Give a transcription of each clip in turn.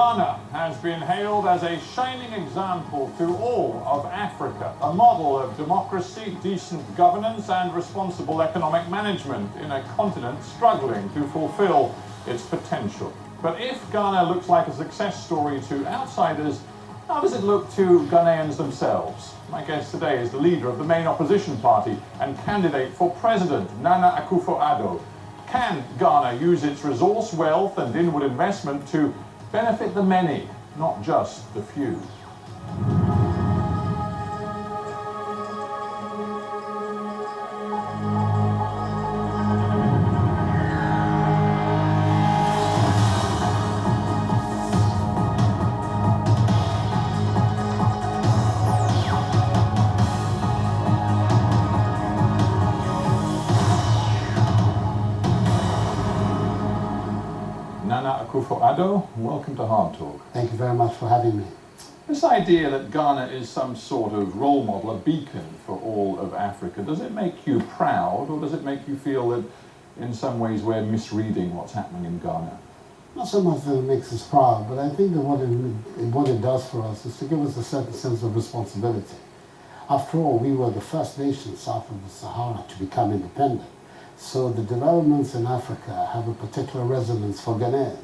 Ghana has been hailed as a shining example to all of Africa, a model of democracy, decent governance and responsible economic management in a continent struggling to fulfill its potential. But if Ghana looks like a success story to outsiders, how does it look to Ghanaians themselves? My guest today is the leader of the main opposition party and candidate for president, Nana Akufo Addo. Can Ghana use its resource wealth and inward investment to benefit the many, not just the few? Nana Akufo Addo, welcome to Hard Talk. Thank you very much for having me. This idea that Ghana is some sort of role model, a beacon for all of Africa, does it make you proud, or does it make you feel that in some ways we're misreading what's happening in Ghana? Not so much that it makes us proud, but I think that what it does for us is to give us a certain sense of responsibility. After all, we were the first nation south of the Sahara to become independent. So the developments in Africa have a particular resonance for Ghanaians.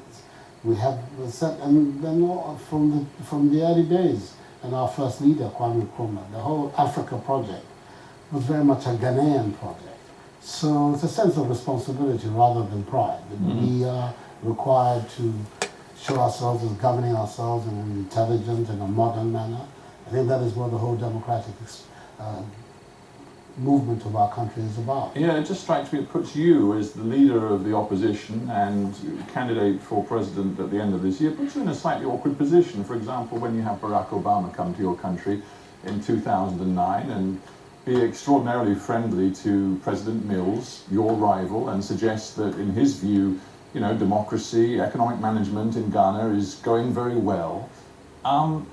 We have set, and then from the early days, and our first leader, Kwame Nkrumah, the whole Africa project was very much a Ghanaian project. So it's a sense of responsibility rather than pride. We are required to show ourselves as governing ourselves in an intelligent and a modern manner. I think that is what the whole democratic movement of our country is about. Yeah, it just strikes me, it puts you as the leader of the opposition and candidate for president at the end of this year, puts you in a slightly awkward position. For example, when you have Barack Obama come to your country in 2009 and be extraordinarily friendly to President Mills, your rival, and suggest that in his view, you know, democracy, economic management in Ghana is going very well.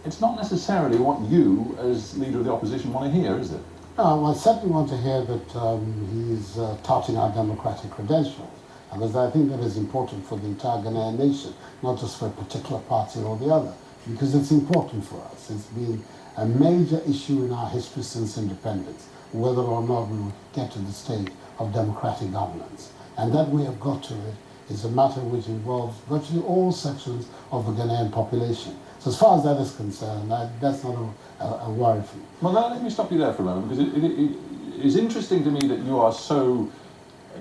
It's not necessarily what you, as leader of the opposition, want to hear, is it? No, I certainly want to hear that he's touting our democratic credentials, because I think that is important for the entire Ghanaian nation, not just for a particular party or the other, because it's important for us. It's been a major issue in our history since independence, whether or not we will get to the stage of democratic governance. And that we have got to it is a matter which involves virtually all sections of the Ghanaian population. So as far as that is concerned, that's not a worry for me. Well, let me stop you there for a moment, because it is interesting to me that you are so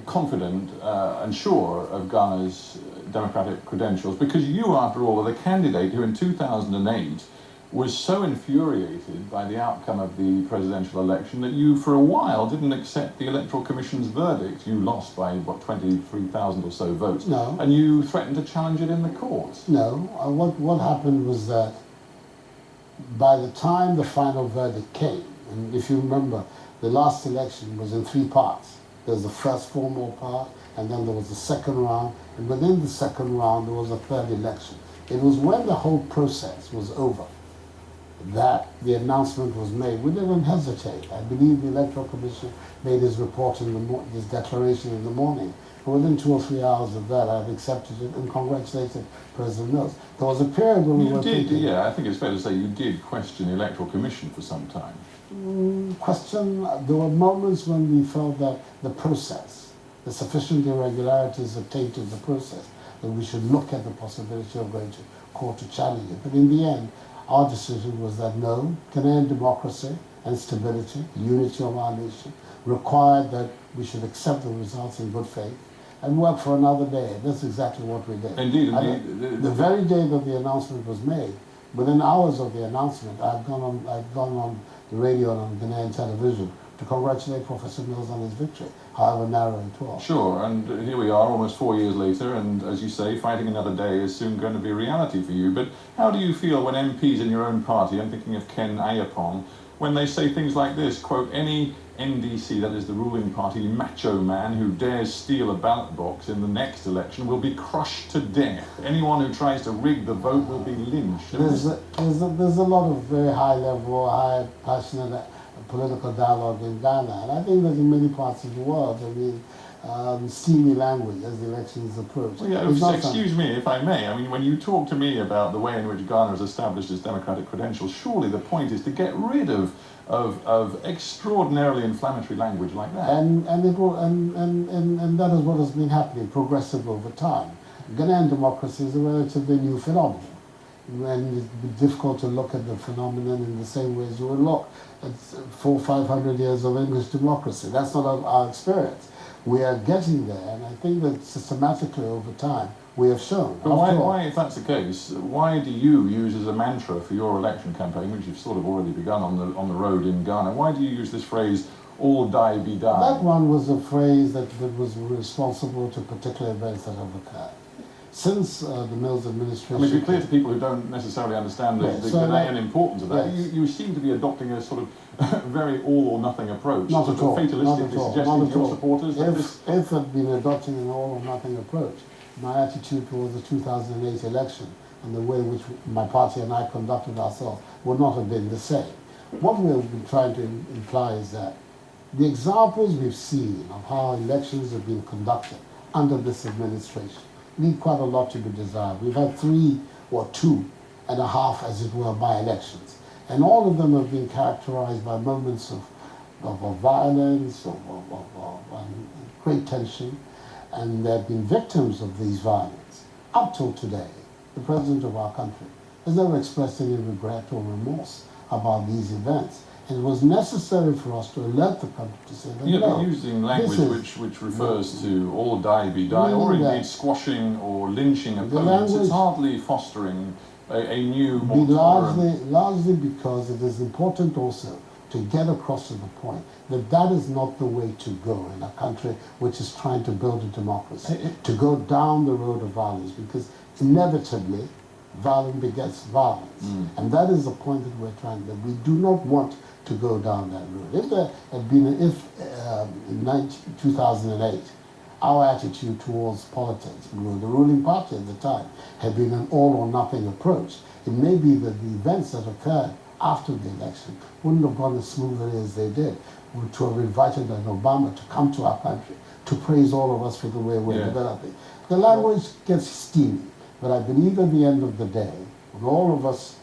confident and sure of Ghana's democratic credentials, because you, after all, are the candidate who in 2008 was so infuriated by the outcome of the presidential election that you, for a while, didn't accept the Electoral Commission's verdict. You lost by, what, 23,000 or so votes. No. And you threatened to challenge it in the courts. No. What happened was that by the time the final verdict came, and if you remember, the last election was in three parts. There was the first formal part, and then there was the second round, and within the second round there was a third election. It was when the whole process was over that the announcement was made. We didn't hesitate. I believe the Electoral Commission made his report his declaration in the morning. And within 2 or 3 hours of that, I've accepted it and congratulated President Mills. There was a period when we were thinking... Yeah, I think it's fair to say you did question the Electoral Commission for some time. There were moments when we felt that the process, the sufficient irregularities have tainted the process, that we should look at the possibility of going to court to challenge it. But in the end, our decision was that no, Ghanaian democracy and stability, unity of our nation, required that we should accept the results in good faith and work for another day. That's exactly what we did. Indeed. The very day that the announcement was made, within hours of the announcement, I'd gone on the radio and on Ghanaian television to congratulate Professor Mills on his victory, however narrow it was. Sure, and here we are almost 4 years later, and as you say, fighting another day is soon going to be a reality for you. But how do you feel when MPs in your own party, I'm thinking of Ken Ayapong, when they say things like this, quote, any NDC, that is the ruling party, macho man who dares steal a ballot box in the next election will be crushed to death. Anyone who tries to rig the vote will be lynched. There's a lot of very high level, high passionate political dialogue in Ghana, and I think that in many parts of the world, I mean, steamy language as the elections approach. Well, yeah, excuse me if I may. I mean, when you talk to me about the way in which Ghana has established its democratic credentials, surely the point is to get rid of extraordinarily inflammatory language like that. And that is what has been happening, progressive over time. Ghanaian democracy is a relatively new phenomenon. And it's difficult to look at the phenomenon in the same way as you would look at 400-500 years of English democracy. That's not our experience. We are getting there, and I think that systematically over time we have shown. But why, if that's the case, why do you use as a mantra for your election campaign, which you've sort of already begun on the road in Ghana, why do you use this phrase, all die be die? That one was a phrase that was responsible to particular events that have occurred. Since the Mills administration... I mean, to be clear to people who don't necessarily understand the Ghanaian importance of that, yes. you seem to be adopting a sort of very all-or-nothing approach. Not at all. Fatalistically suggesting to your supporters that if I'd been adopting an all-or-nothing approach, my attitude towards the 2008 election and the way in which my party and I conducted ourselves would not have been the same. What we've been trying to imply is that the examples we've seen of how elections have been conducted under this administration leave quite a lot to be desired. We've had 3 or 2.5, as it were, by-elections. And all of them have been characterized by moments of violence, of great tension, and there have been victims of these violence. Up till today, the president of our country has never expressed any regret or remorse about these events. And it was necessary for us to alert the country to say that but using language which refers to all die be die, or indeed squashing or lynching opponents, it's hardly fostering a new, more tolerant... Largely because it is important also to get across to the point that that is not the way to go in a country which is trying to build a democracy, to go down the road of violence, because inevitably violence begets violence. And that is the point that we're trying, that we do not want to go down that road. If there had been, in 2008, our attitude towards politics, the ruling party at the time, had been an all-or-nothing approach, it may be that the events that occurred after the election wouldn't have gone as smoothly as they did, to have invited an Obama to come to our country to praise all of us for the way we're developing. The language gets steamy, but I believe at the end of the day, when all of us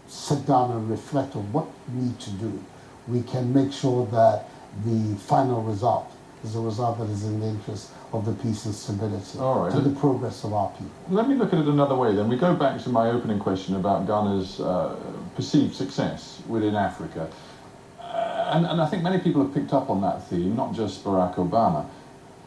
sit down and reflect on what we need to do, we can make sure that the final result is a result that is in the interest of the peace and stability and the progress of our people. Let me look at it another way then. We go back to my opening question about Ghana's perceived success within Africa. And I think many people have picked up on that theme, not just Barack Obama.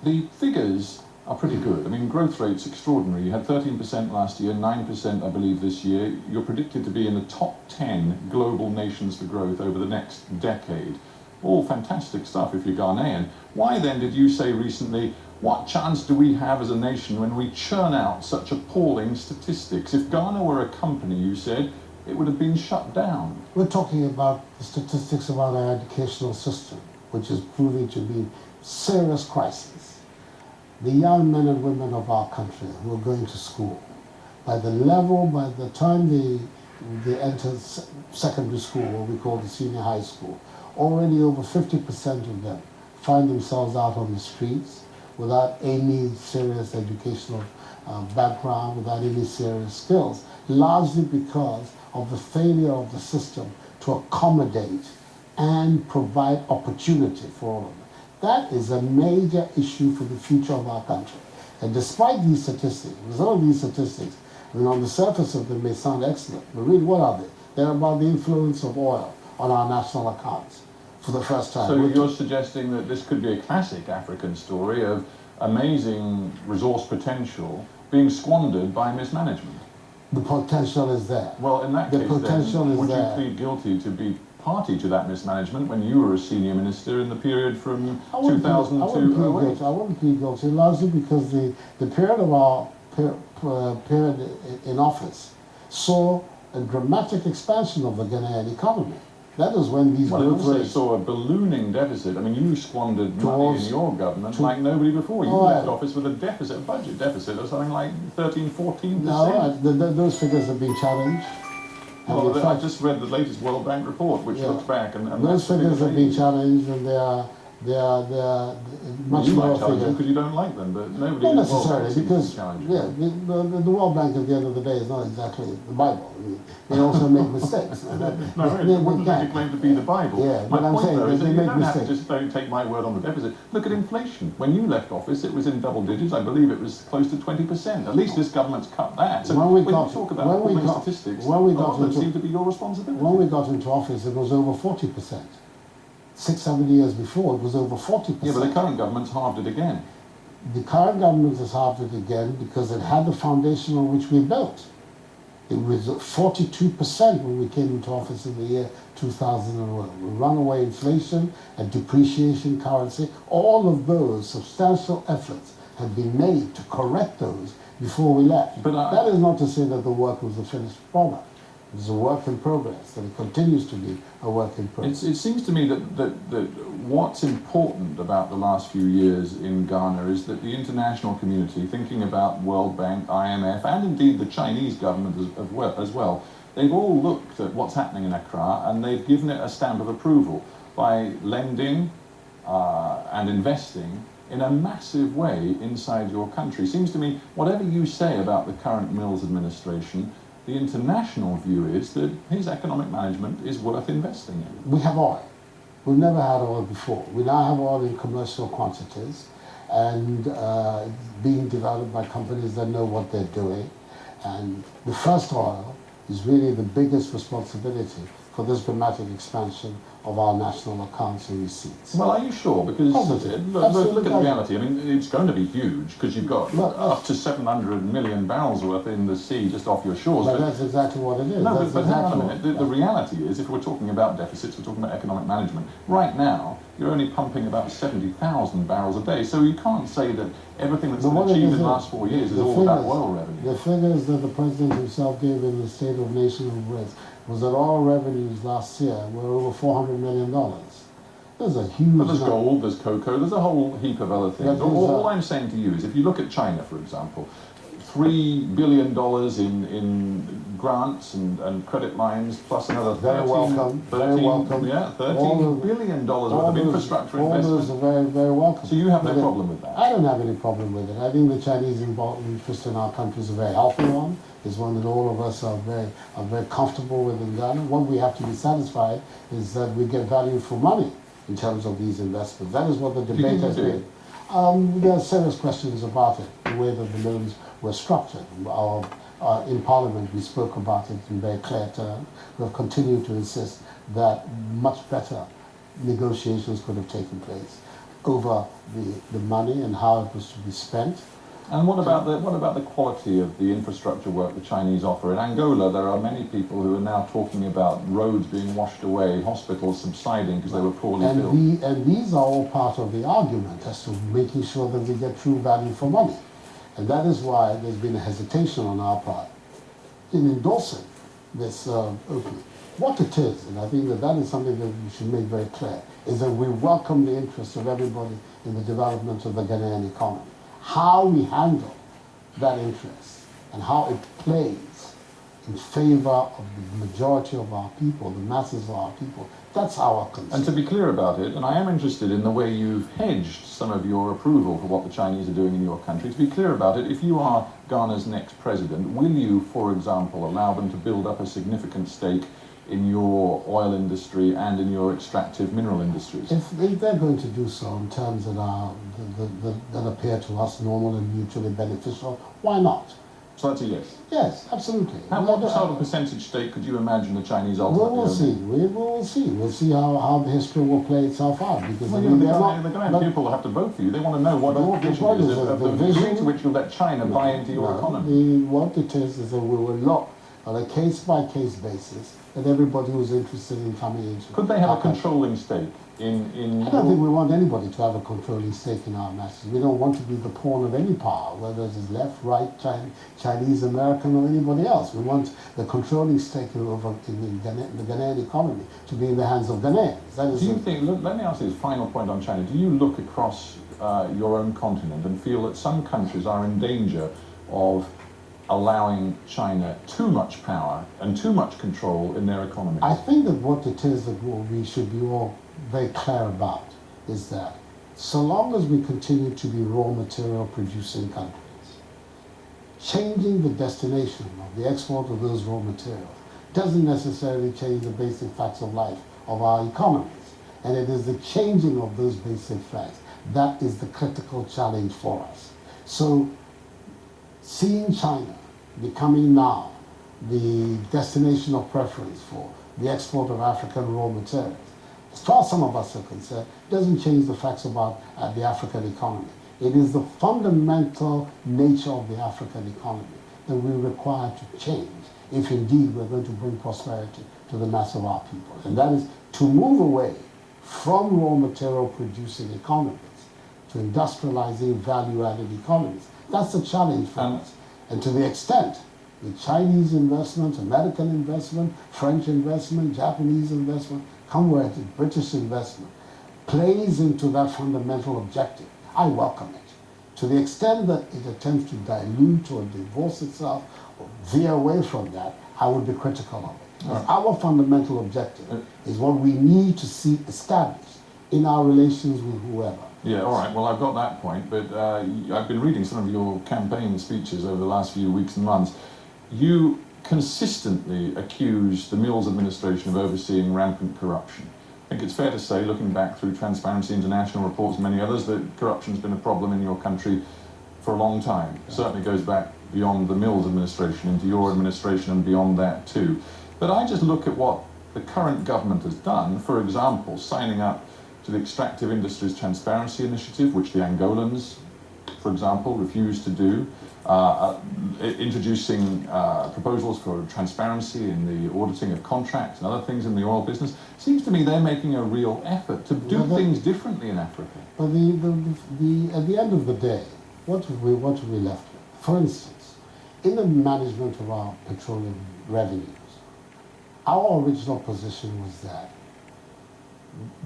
The figures are pretty good. I mean, growth rate's extraordinary. You had 13% last year, 9% I believe this year. You're predicted to be in the top 10 global nations for growth over the next decade. All fantastic stuff if you're Ghanaian. Why then did you say recently, what chance do we have as a nation when we churn out such appalling statistics? If Ghana were a company, you said, it would have been shut down. We're talking about the statistics about our educational system, which is proving to be serious crisis. The young men and women of our country who are going to school, by the time they enter secondary school, what we call the senior high school, already over 50% of them find themselves out on the streets without any serious educational background, without any serious skills, largely because of the failure of the system to accommodate and provide opportunity for all of them. That is a major issue for the future of our country. And despite these statistics, some of these statistics, I mean, on the surface of them may sound excellent, but really what are they? They're about the influence of oil on our national accounts for the first time. So you're suggesting that this could be a classic African story of amazing resource potential being squandered by mismanagement? The potential is there. Well, in that case, then, would you plead guilty to be party to that mismanagement when you were a senior minister in the period from 2000 to 2008? I wouldn't plead guilty, largely because the period of our period in office saw a dramatic expansion of the Ghanaian economy. That is when these growth rates... saw a ballooning deficit. I mean, you squandered money in your government like nobody before. You left office with a deficit, a budget deficit of something like 13-14%. No, those figures have been challenged. Well, I just read the latest World Bank report, which looks back, and those figures have been challenged, and they are They're much You lower might challenge them figure. because you don't like them, but nobody Not in the World Bank necessarily, seems because to challenge yeah, them. the World Bank at the end of the day is not exactly the Bible. I mean, they also make mistakes. No, it wouldn't really claim to be the Bible. Yeah, My but I'm point, saying though, that is that they you make don't have to mistakes. just don't take my word on the deficit. Look at inflation. When you left office, it was in double digits. I believe it was close to 20%. At least this government's cut that. So when you talk about appalling statistics, a lot of them seem to be your responsibility. When we got into office, it was over 40%. 6-7 years before, it was over 40%. Yeah, but the current government's halved it again. The current government has halved it again because it had the foundation on which we built. It was 42% when we came into office in the year 2001. With runaway inflation and depreciation currency, all of those substantial efforts had been made to correct those before we left. But that is not to say that the work was a finished product. It's a work in progress, and it continues to be a work in progress. It seems to me that what's important about the last few years in Ghana is that the international community, thinking about World Bank, IMF, and indeed the Chinese government as well, they've all looked at what's happening in Accra and they've given it a stamp of approval by lending and investing in a massive way inside your country. Seems to me, whatever you say about the current Mills administration, the international view is that his economic management is worth investing in. We have oil. We've never had oil before. We now have oil in commercial quantities and being developed by companies that know what they're doing. And the first oil is really the biggest responsibility for this dramatic expansion of our national accounts and receipts. Well, are you sure? Because look at the reality. I mean, it's going to be huge because you've got up to 700 million barrels worth in the sea just off your shores. But that's exactly what it is. No, but hang on a minute. The reality is, if we're talking about deficits, we're talking about economic management. Right now, you're only pumping about 70,000 barrels a day. So you can't say that everything that's been achieved in the last 4 years is all about oil revenue. The figures that the president himself gave in the State of Nation of Risk was that oil revenues last year were over $400 million. There's a huge... But there's gold, there's cocoa, there's a whole heap of other things. All I'm saying to you is, if you look at China, for example, $3 billion in grants and credit lines, plus another $13 billion worth of infrastructure investment. All those are very, very welcome. So you have no problem with that? I don't have any problem with it. I think the Chinese interest in our country is a very healthy one. It's one that all of us are very comfortable with in Ghana. What we have to be satisfied is that we get value for money in terms of these investments. That is what the debate has been. There are serious questions about it, the way that the loans were structured. In Parliament, we spoke about it in very clear terms. We have continued to insist that much better negotiations could have taken place over the money and how it was to be spent. And what about the quality of the infrastructure work the Chinese offer? In Angola, there are many people who are now talking about roads being washed away, hospitals subsiding because they were poorly built. And these are all part of the argument as to making sure that we get true value for money. And that is why there's been a hesitation on our part in endorsing this opening. What it is, and I think that is something that we should make very clear, is that we welcome the interest of everybody in the development of the Ghanaian economy. How we handle that interest and how it plays in favor of the majority of our people, the masses of our people, that's our concern. And to be clear about it, and I am interested in the way you've hedged some of your approval for what the Chinese are doing in your country. To be clear about it, if you are Ghana's next president, will you, for example, allow them to build up a significant stake in your oil industry and in your extractive mineral industries? If they're going to do so in terms that appear to us normal and mutually beneficial, why not? So that's a yes? Yes, absolutely. What sort of percentage stake could you imagine the Chinese ultimately we'll see. We'll see. We'll see how the history will play itself out. Because the Ghanaian people will have to vote for you. They want to know what your vision is of the degree to which you'll let China buy into your economy. What it is that we will look on a case-by-case basis at everybody who's interested in coming into. Could they have a controlling stake in I don't think we want anybody to have a controlling stake in our matters. We don't want to be the pawn of any power, whether it is left, right, Chinese, American, or anybody else. We want the controlling stake in the Ghanaian economy to be in the hands of Ghanaians. Do you think, let me ask you this final point on China. Do you look across your own continent and feel that some countries are in danger of allowing China too much power and too much control in their economy? I think that what it is that we should be all very clear about is that so long as we continue to be raw material producing countries, changing the destination of the export of those raw materials doesn't necessarily change the basic facts of life of our economies. And it is the changing of those basic facts that is the critical challenge for us. So seeing China becoming now the destination of preference for the export of African raw materials, as far as some of us are concerned, doesn't change the facts about the African economy. It is the fundamental nature of the African economy that we require to change if indeed we're going to bring prosperity to the mass of our people. And that is to move away from raw material producing economies to industrializing value-added economies. That's the challenge for us. And to the extent the Chinese investment, American investment, French investment, Japanese investment, converted British investment plays into that fundamental objective, I welcome it. To the extent that it attempts to dilute or divorce itself or veer away from that, I would be critical of it. Right. Our fundamental objective is what we need to see established in our relations with whoever. Yeah, all right, well, I've got that point, but I've been reading some of your campaign speeches over the last few weeks and months. You consistently accuse the Mills administration of overseeing rampant corruption. I think it's fair to say, looking back through Transparency International reports and many others, that corruption's been a problem in your country for a long time. It certainly goes back beyond the Mills administration into your administration and beyond that too. But I just look at what the current government has done, for example, signing up to the Extractive Industries Transparency Initiative, which the Angolans, for example, refused to do, introducing proposals for transparency in the auditing of contracts and other things in the oil business. Seems to me they're making a real effort to do things differently in Africa. But at the end of the day, what are we left with? For instance, in the management of our petroleum revenues, our original position was that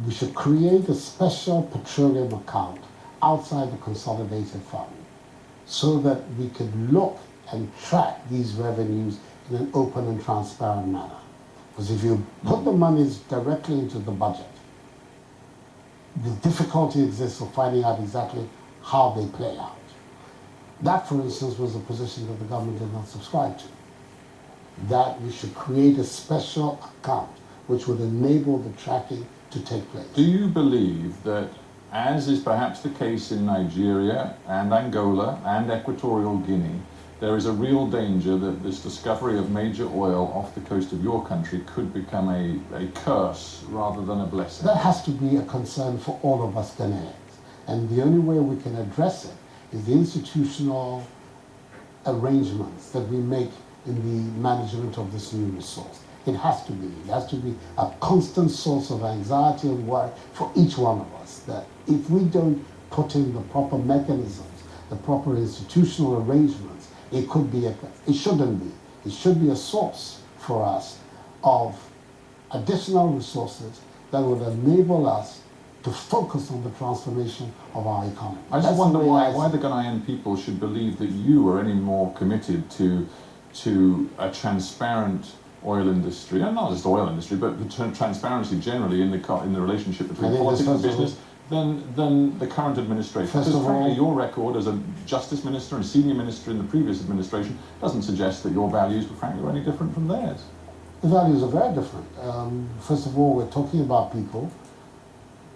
we should create a special petroleum account outside the consolidated fund so that we could look and track these revenues in an open and transparent manner. Because if you put the monies directly into the budget, the difficulty exists of finding out exactly how they play out. That, for instance, was a position that the government did not subscribe to. That we should create a special account which would enable the tracking to take place. Do you believe that, as is perhaps the case in Nigeria and Angola and Equatorial Guinea, there is a real danger that this discovery of major oil off the coast of your country could become a curse rather than a blessing? That has to be a concern for all of us Ghanaians. And the only way we can address it is the institutional arrangements that we make in the management of this new resource. It has to be. It has to be a constant source of anxiety and worry for each one of us, that if we don't put in the proper mechanisms, the proper institutional arrangements, it shouldn't be. It should be a source for us of additional resources that would enable us to focus on the transformation of our economy. I just wonder why the Ghanaian people should believe that you are any more committed to a transparent oil industry, and not just oil industry, but the transparency generally in the relationship between politics and business than the current administration. Because frankly, your record as a justice minister and senior minister in the previous administration doesn't suggest that your values, frankly, are any different from theirs. The values are very different. First of all, we're talking about people,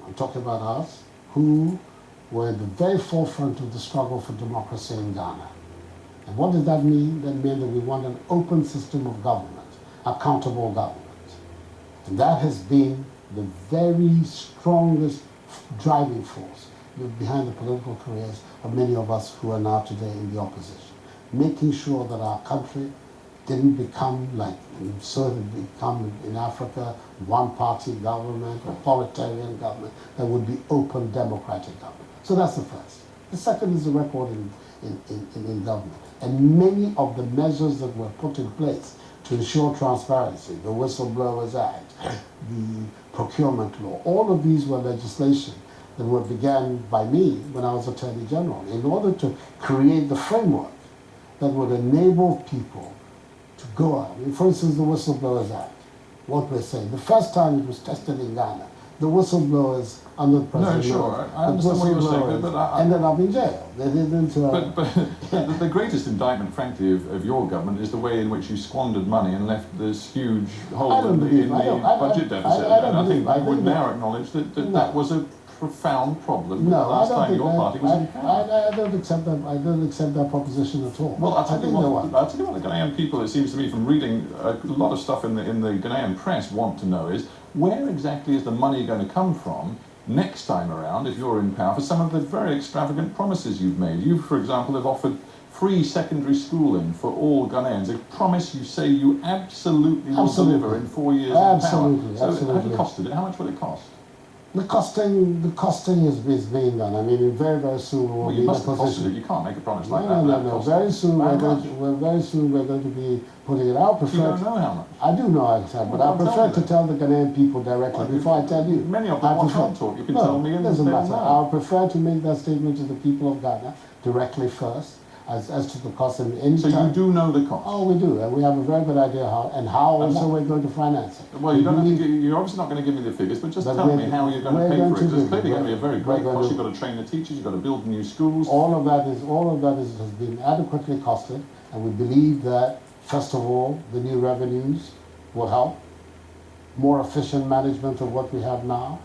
I'm talking about us, who were at the very forefront of the struggle for democracy in Ghana. And what did that mean? That meant that we want an open system of government, accountable government. And that has been the very strongest driving force behind the political careers of many of us who are now today in the opposition. Making sure that our country didn't become like, so it become in Africa, one-party government, authoritarian government, that would be open democratic government. So that's the first. The second is the record in government. And many of the measures that were put in place to ensure transparency, the Whistleblowers Act, the procurement law, all of these were legislation that were began by me when I was Attorney General in order to create the framework that would enable people to go out. For instance, the Whistleblowers Act, what we're saying, the first time it was tested in Ghana, The whistleblowers under President sure, I understand what you're saying, but ended up in jail. They didn't. But the greatest indictment, frankly, of your government is the way in which you squandered money and left this huge hole in the budget deficit. I think you would now acknowledge that that was a profound problem. No, the last time your party was in power. I don't accept that. I don't accept that proposition at all. Well, I'll tell you what the Ghanaian people, it seems to me from reading a lot of stuff in the Ghanaian press, want to know is where exactly is the money going to come from next time around if you're in power for some of the very extravagant promises you've made. You, for example, have offered free secondary schooling for all Ghanaians, a promise you say you absolutely will deliver in 4 years in power. So have you costed it? How much will it cost? The costing is being done. I mean, very, very soon we'll be in a position. You can't make a promise like that. No. Very soon we're going to be putting it out. You don't know how much. I do know how much, but I prefer to tell the Ghanaian people directly before I tell you. Many of them want HARDtalk. You can tell me. It doesn't matter. I prefer to make that statement to the people of Ghana directly first. As to the cost and any So you do know the cost? Oh, we do, and we have a very good idea how also we're going to finance it. Well, you're obviously not going to give me the figures, but just tell me how you're going to pay for it. It's clearly going to be a very great cost. You've got to train the teachers, you've got to build new schools. All of that has been adequately costed, and we believe that, first of all, the new revenues will help, more efficient management of what we have now,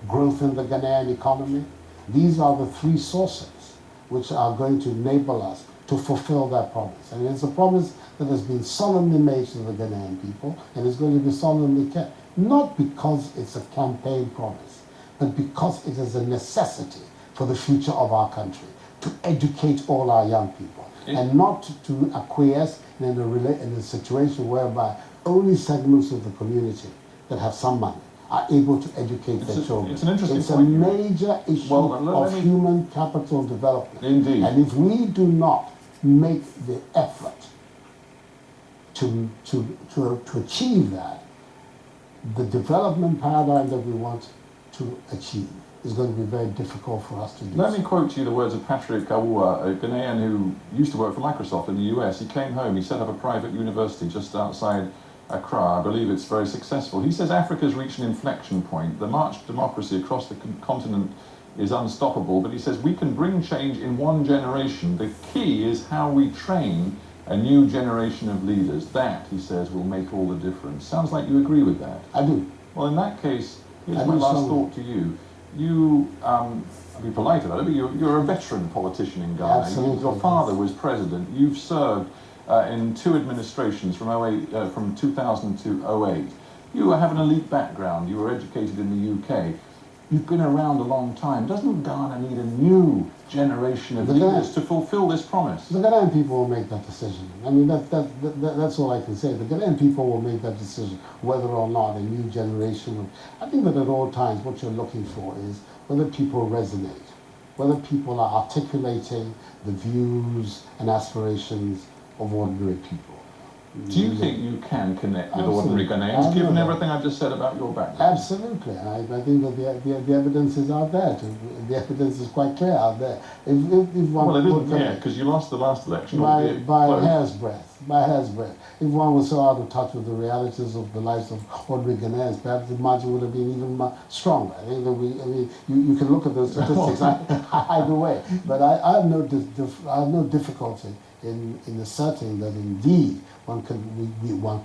growth in the Ghanaian economy. These are the three sources which are going to enable us to fulfill that promise. And it's a promise that has been solemnly made to the Ghanaian people and is going to be solemnly kept. Not because it's a campaign promise, but because it is a necessity for the future of our country to educate all our young people and not to acquiesce in a situation whereby only segments of the community that have some money are able to educate their children. It's an interesting point. It's a major issue of human capital development. Indeed. And if we do not make the effort to achieve that, the development paradigm that we want to achieve is going to be very difficult for us to do. Let me quote to you the words of Patrick Awuah, a Ghanaian who used to work for Microsoft in the US. He came home, he set up a private university just outside Accra. I believe it's very successful. He says Africa's reached an inflection point. The march to democracy across the continent is unstoppable, but he says we can bring change in one generation. The key is how we train a new generation of leaders. That, he says, will make all the difference. Sounds like you agree with that. I do. Well, in that case, here's my last thought to you. You, I'll be polite about it, but you're a veteran politician in Ghana. Absolutely. Your father was president. You've served in 2 administrations from 2000 to 08. You have an elite background. You were educated in the UK. You've been around a long time. Doesn't Ghana need a new generation of leaders to fulfill this promise? The Ghanaian people will make that decision. I mean, that's all I can say. The Ghanaian people will make that decision, whether or not a new generation. I think that at all times what you're looking for is whether people resonate, whether people are articulating the views and aspirations of ordinary people. Do you think you can connect with ordinary Ghanaians, given everything I've just said about your background? Absolutely. I think that the evidence is out there. The evidence is quite clear out there. If one well, it isn't clear, because you lost the last election. By a hair's breadth. By a hair's breadth. If one was so out of touch with the realities of the lives of ordinary Ghanaians, perhaps the margin would have been even stronger. I think that you can look at those statistics either way. But I have no difficulty in asserting that indeed one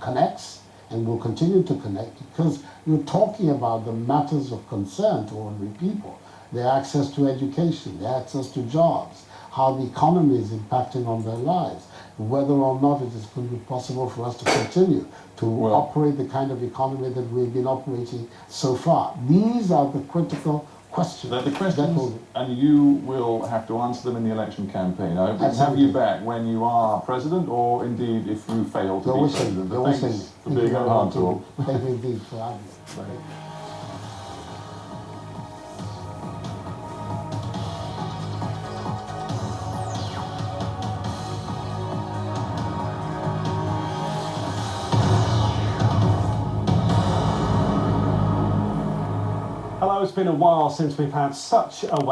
connects and will continue to connect, because you're talking about the matters of concern to ordinary people, their access to education, their access to jobs, how the economy is impacting on their lives, whether or not it is going to be possible for us to continue to operate the kind of economy that we've been operating so far. These are the critical questions. They're the questions, and you will have to answer them in the election campaign. I hope to have you back when you are president, or indeed if you fail to be president. But thanks for being on HARDtalk. Thank you indeed for having me. Hello, it's been a while since we've had such a